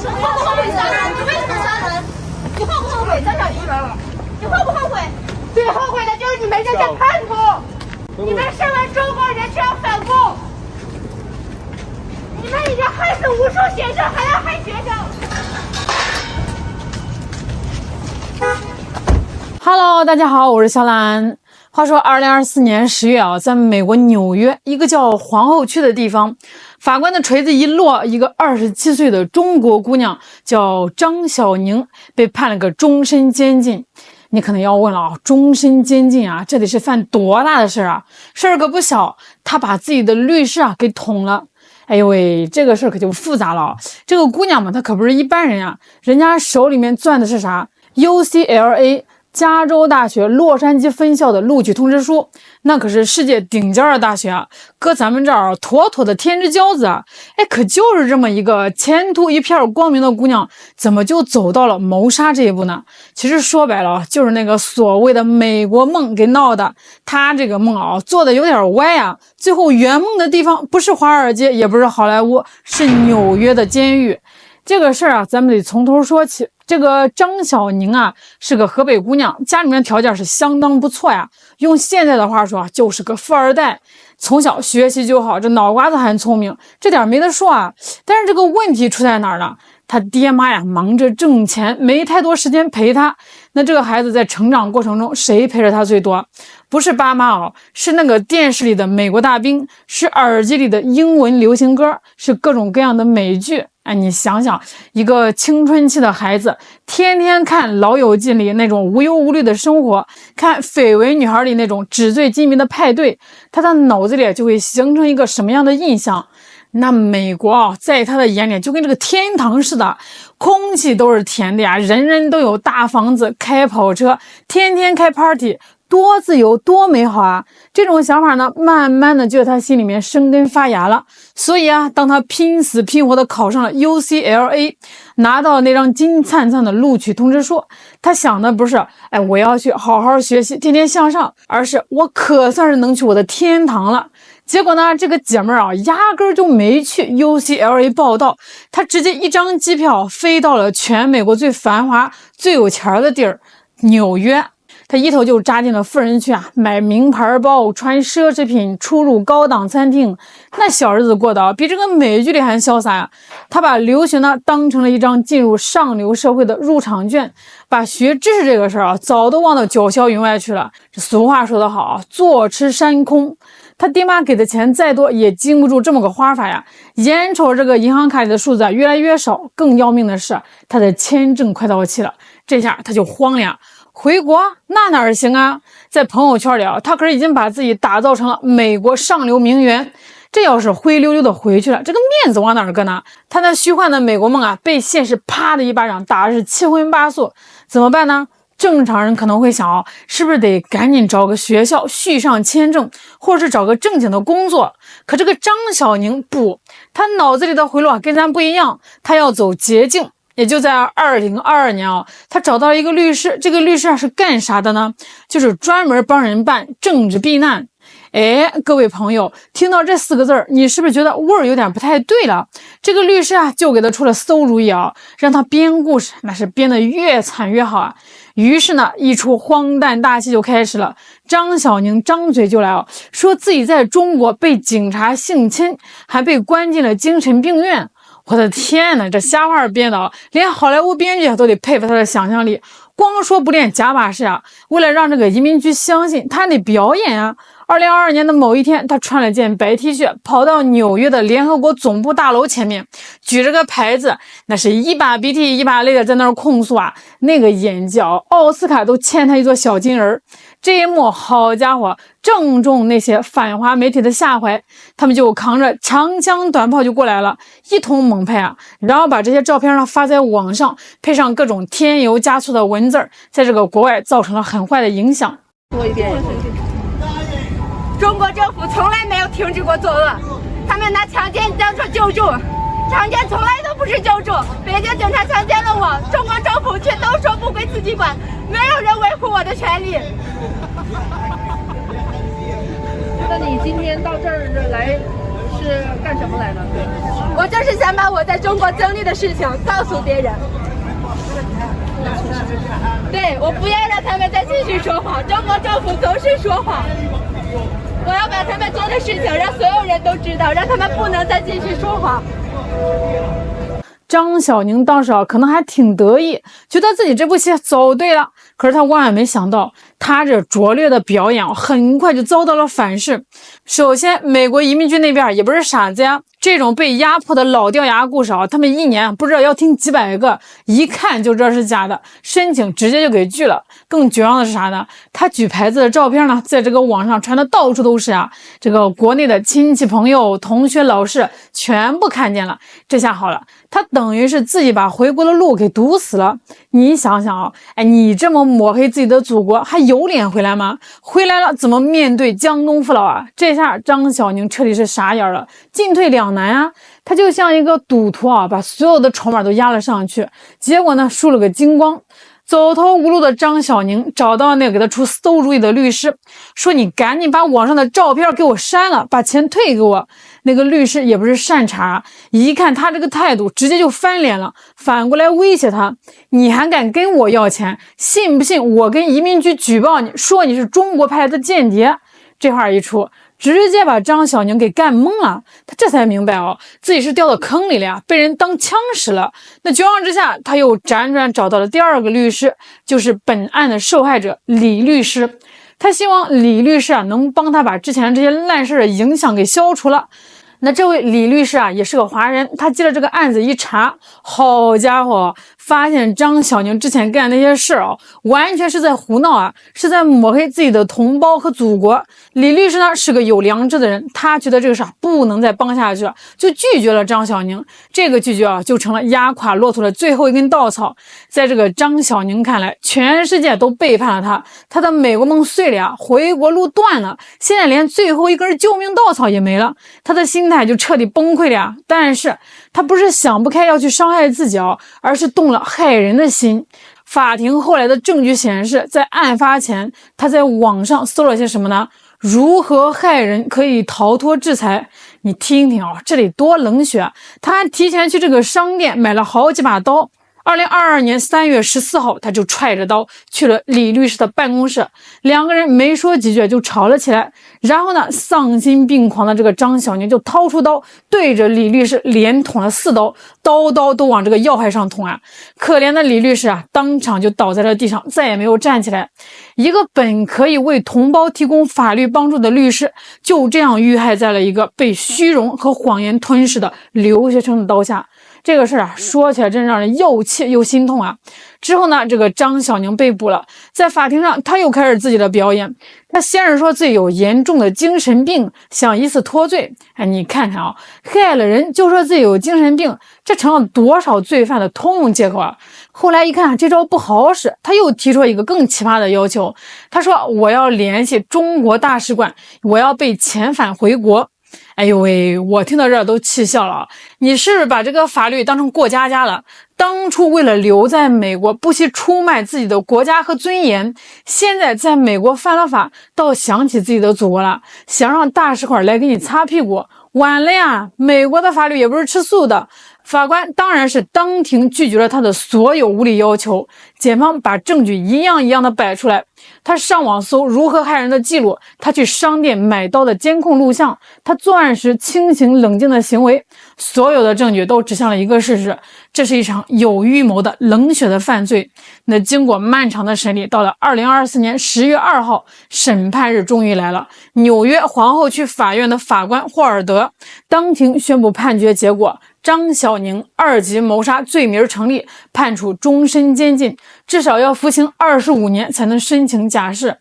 后不后悔杀人？你为什么杀人？你后不后悔？张小云，你后不后悔？最后悔的就是你们这些叛徒！你们身为中国人却要反共！你们已经害死无数学生，还要害学生！Hello， 大家好，我是小兰。话说，2024年10月啊，在美国纽约一个叫皇后区的地方，法官的锤子一落，一个27岁的中国姑娘叫张小宁被判了个终身监禁。你可能要问了啊，终身监禁啊，这得是犯多大的事啊？事儿可不小，她把自己的律师啊给捅了。哎呦喂，这个事儿可就复杂了啊！这个姑娘嘛，她可不是一般人啊，人家手里面攥的是啥 ？UCLA。加州大学洛杉矶分校的录取通知书，那可是世界顶尖的大学啊，搁咱们这儿妥妥的天之骄子啊！哎，可就是这么一个前途一片光明的姑娘，怎么就走到了谋杀这一步呢？其实说白了，就是那个所谓的美国梦给闹的。她这个梦啊，做的有点歪啊，最后圆梦的地方不是华尔街，也不是好莱坞，是纽约的监狱。这个事儿啊，咱们得从头说起。这个张小宁啊，是个河北姑娘，家里面条件是相当不错呀。用现在的话说，就是个富二代，从小学习就好，这脑瓜子还聪明，这点没得说啊。但是这个问题出在哪儿呢？他爹妈呀，忙着挣钱，没太多时间陪他。那这个孩子在成长过程中，谁陪着他最多？不是爸妈哦，是那个电视里的美国大兵，是耳机里的英文流行歌，是各种各样的美剧。哎，你想想，一个青春期的孩子，天天看《老友记》里那种无忧无虑的生活，看《绯闻女孩》里那种纸醉金迷的派对，他的脑子里就会形成一个什么样的印象？那美国啊，在他的眼里就跟这个天堂似的，空气都是甜的呀，人人都有大房子、开跑车，天天开 party。多自由多美好啊！这种想法呢，慢慢的就在他心里面生根发芽了。所以啊，当他拼死拼活的考上了 UCLA， 拿到那张金灿灿的录取通知书，他想的不是哎我要去好好学习天天向上，而是我可算是能去我的天堂了。结果呢，这个姐妹啊，压根儿就没去 UCLA 报到，她直接一张机票飞到了全美国最繁华最有钱的地儿纽约。他一头就扎进了富人区啊，买名牌包，穿奢侈品，出入高档餐厅，那小日子过得比这个美剧里还潇洒呀。他把留学呢当成了一张进入上流社会的入场券，把学知识这个事儿啊早都忘到九霄云外去了。这俗话说得好啊，坐吃山空。他爹妈给的钱再多也经不住这么个花法呀。眼瞅这个银行卡里的数字越来越少，更要命的是他的签证快到期了，这下他就慌了呀。回国那哪儿行啊？在朋友圈里啊，他可是已经把自己打造成了美国上流名媛。这要是灰溜溜的回去了，这个面子往哪儿搁呢？他那虚幻的美国梦啊，被现实啪的一巴掌打的是七荤八素，怎么办呢？正常人可能会想啊，是不是得赶紧找个学校续上签证，或者是找个正经的工作？可这个张小宁不，他脑子里的回路啊跟咱不一样，他要走捷径。也就在2022年啊，他找到了一个律师，这个律师啊是干啥的呢？就是专门帮人办政治避难。哎，各位朋友，听到这4个字儿，你是不是觉得味儿有点不太对了？这个律师啊就给他出了馊主意啊，让他编故事，那是编得越惨越好啊。于是呢，一出荒诞大戏就开始了。张小宁张嘴就来啊，说自己在中国被警察性侵，还被关进了精神病院。我的天哪，这瞎话编的啊，连好莱坞编剧都得佩服他的想象力。光说不练假把式啊，为了让这个移民局相信，他还得表演啊。2022年的某一天，他穿了件白 T 恤，跑到纽约的联合国总部大楼前面，举着个牌子，那是一把鼻涕一把泪的在那儿控诉啊。那个演技，奥斯卡都欠他一座小金人。这一幕，好家伙，正中那些反华媒体的下怀，他们就扛着长枪短炮就过来了，一通猛拍啊，然后把这些照片呢发在网上，配上各种添油加醋的文字，在这个国外造成了很坏的影响。多一遍。中国政府从来没有停止过作恶，他们拿强奸当作救助，强奸从来都不是救助。北京警察强奸了我，中国政府却都说不归自己管，没有人维护我的权利。那你今天到这儿来是干什么来的？我我就是想把我在中国经历的事情告诉别人。对，我不要让他们再继续说谎，中国政府总是说谎。我要把他们做的事情让所有人都知道，让他们不能再继续说谎。张小宁当时可能还挺得意，觉得自己这部戏走对了。可是他万万没想到，他这拙劣的表演很快就遭到了反噬。首先，美国移民局那边也不是傻子呀，这种被压迫的老掉牙故事他们一年不知道要听几百个，一看就知道是假的，申请直接就给拒了。更绝望的是啥呢？他举牌子的照片呢，在这个网上传的到处都是啊，这个国内的亲戚朋友、同学、老师全部看见了。这下好了，他等于是自己把回国的路给堵死了。你想想你这么抹黑自己的祖国，还有脸回来吗？回来了怎么面对江东父老啊？这下张小宁彻底是傻眼了，进退两难啊！他就像一个赌徒把所有的筹码都压了上去，结果呢输了个精光。走投无路的张小宁找到那个给他出馊主意的律师，说你赶紧把网上的照片给我删了，把钱退给我。那个律师也不是善茬，一看他这个态度，直接就翻脸了，反过来威胁他，你还敢跟我要钱？信不信我跟移民局举报你，说你是中国派来的间谍？这话一出，直接把张小宁给干懵了。他这才明白自己是掉到坑里了呀，被人当枪使了。那绝望之下，他又辗转找到了第二个律师，就是本案的受害者李律师。他希望李律师能帮他把之前这些烂事的影响给消除了。那这位李律师也是个华人，他接了这个案子一查，好家伙，发现张小宁之前干的那些事完全是在胡闹是在抹黑自己的同胞和祖国。李律师呢是个有良知的人，他觉得这个事不能再帮下去了，就拒绝了张小宁。这个拒绝就成了压垮骆驼的最后一根稻草。在这个张小宁看来，全世界都背叛了他，他的美国梦碎了回国路断了，现在连最后一根救命稻草也没了，他的心态就彻底崩溃了但是他不是想不开要去伤害自己而是动了害人的心。法庭后来的证据显示，在案发前，他在网上搜了些什么呢？如何害人可以逃脱制裁？你听听这里多冷血！他还提前去这个商店买了好几把刀。2022年3月14号，他就揣着刀去了李律师的办公室，两个人没说几句就吵了起来。然后呢，丧心病狂的这个张小宁就掏出刀，对着李律师连捅了4刀，刀都往这个要害上捅可怜的李律师当场就倒在了地上，再也没有站起来。一个本可以为同胞提供法律帮助的律师，就这样遇害在了一个被虚荣和谎言吞噬的留学生的刀下。这个事说起来真让人又气又心痛之后呢，这个张小宁被捕了，在法庭上他又开始自己的表演。他先是说自己有严重的精神病，想以此脱罪。你看看害了人就说自己有精神病，这成了多少罪犯的通用借口后来一看这招不好使，他又提出一个更奇葩的要求。他说我要联系中国大使馆，我要被遣返回国。哎呦喂，我听到这儿都气笑了你是不是把这个法律当成过家家了？当初为了留在美国不惜出卖自己的国家和尊严，现在在美国犯了法，倒想起自己的祖国了，想让大使馆来给你擦屁股，晚了呀！美国的法律也不是吃素的。法官当然是当庭拒绝了他的所有无理要求，检方把证据一样一样的摆出来。他上网搜如何害人的记录，他去商店买刀的监控录像，他作案时清醒冷静的行为，所有的证据都指向了一个事实，这是一场有预谋的冷血的犯罪。那经过漫长的审理，到了2024年10月2号，审判日终于来了。纽约皇后区法院的法官霍尔德当庭宣布判决结果，张小宁2级谋杀罪名成立，判处终身监禁，至少要服刑25年才能申请假释。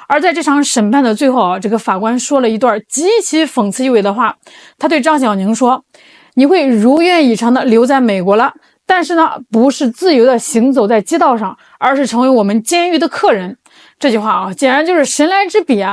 而在这场审判的最后这个法官说了一段极其讽刺意味的话。他对张小宁说，你会如愿以偿的留在美国了，但是呢，不是自由的行走在街道上，而是成为我们监狱的客人。这句话简直就是神来之笔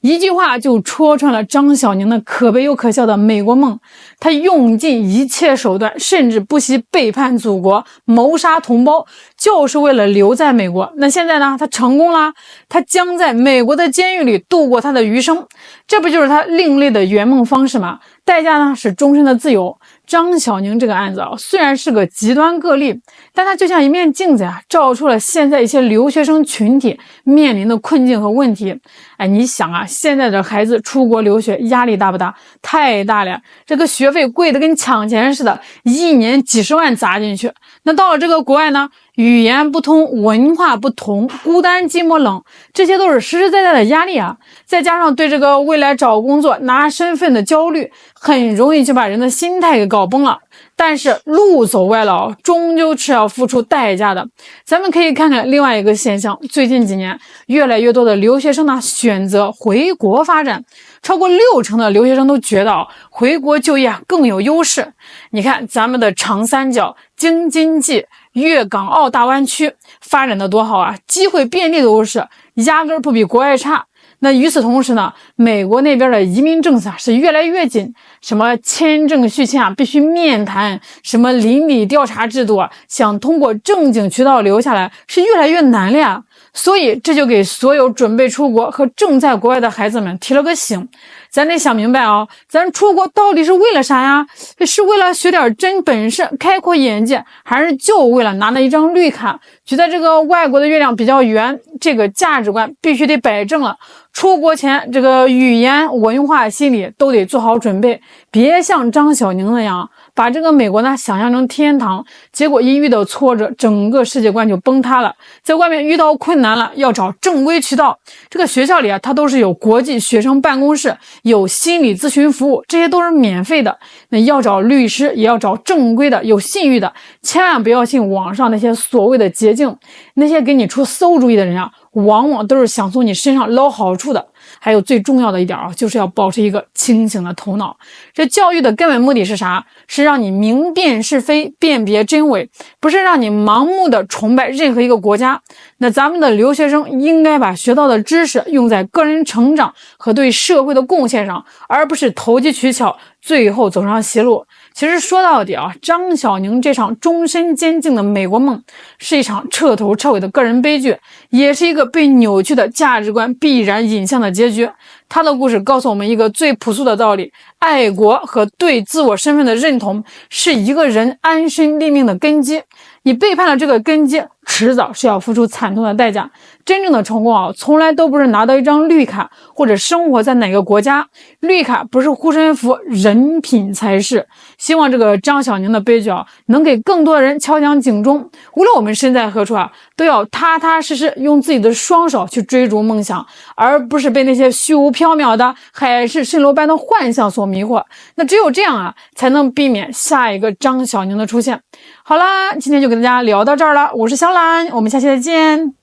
一句话就戳穿了张小宁的可悲又可笑的美国梦。他用尽一切手段，甚至不惜背叛祖国，谋杀同胞，就是为了留在美国。那现在呢，他成功了，他将在美国的监狱里度过他的余生。这不就是他另类的圆梦方式吗？代价呢是终身的自由。张小宁这个案子啊，虽然是个极端个例，但它就像一面镜子啊，照出了现在一些留学生群体面临的困境和问题。哎，你想啊，现在的孩子出国留学压力大不大？太大了，这个学费贵的跟抢钱似的，一年几十万砸进去。那到了这个国外呢，语言不通，文化不同，孤单寂寞冷，这些都是实实在在的压力啊。再加上对这个未来找工作拿身份的焦虑，很容易就把人的心态给搞崩了。但是路走歪了，终究是要付出代价的。咱们可以看看另外一个现象，最近几年越来越多的留学生呢选择回国发展，超过60%的留学生都觉得回国就业更有优势。你看咱们的长三角、京津冀、粤港澳大湾区发展的多好啊，机会遍地都是，压根不比国外差。那与此同时呢，美国那边的移民政策是越来越紧，什么签证续签啊必须面谈，什么邻里调查制度啊，想通过正经渠道留下来是越来越难了呀。所以这就给所有准备出国和正在国外的孩子们提了个醒，咱得想明白啊，咱出国到底是为了啥呀？是为了学点真本事，开阔眼界，还是就为了拿那一张绿卡？觉得这个外国的月亮比较圆，这个价值观必须得摆正了。出国前，这个语言、文化、心理都得做好准备，别像张小宁那样，把这个美国呢想象成天堂，结果一遇到挫折，整个世界观就崩塌了。在外面遇到困难了，要找正规渠道。这个学校里啊，它都是有国际学生办公室，有心理咨询服务，这些都是免费的。那要找律师，也要找正规的、有信誉的，千万不要信网上那些所谓的捷径，那些给你出馊主意的人啊，往往都是想从你身上捞好处的。还有最重要的一点啊，就是要保持一个清醒的头脑。这教育的根本目的是啥？是让你明辨是非，辨别真伪，不是让你盲目的崇拜任何一个国家。那咱们的留学生应该把学到的知识用在个人成长和对社会的贡献上，而不是投机取巧，最后走上邪路。其实说到底啊，张小宁这场终身监禁的美国梦，是一场彻头彻尾的个人悲剧，也是一个被扭曲的价值观必然引向的结局。他的故事告诉我们一个最朴素的道理：爱国和对自我身份的认同是一个人安身立命的根基。你背叛了这个根基，迟早是要付出惨痛的代价。真正的成功啊，从来都不是拿到一张绿卡，或者生活在哪个国家。绿卡不是护身符，人品才是。希望这个张小宁的悲剧啊，能给更多的人敲响警钟。无论我们身在何处啊，都要踏踏实实用自己的双手去追逐梦想，而不是被那些虚无缥缈的海市蜃楼般的幻象所迷惑。那只有这样啊，才能避免下一个张小宁的出现。好啦，今天就跟大家聊到这儿了，我是小懒，我们下期再见。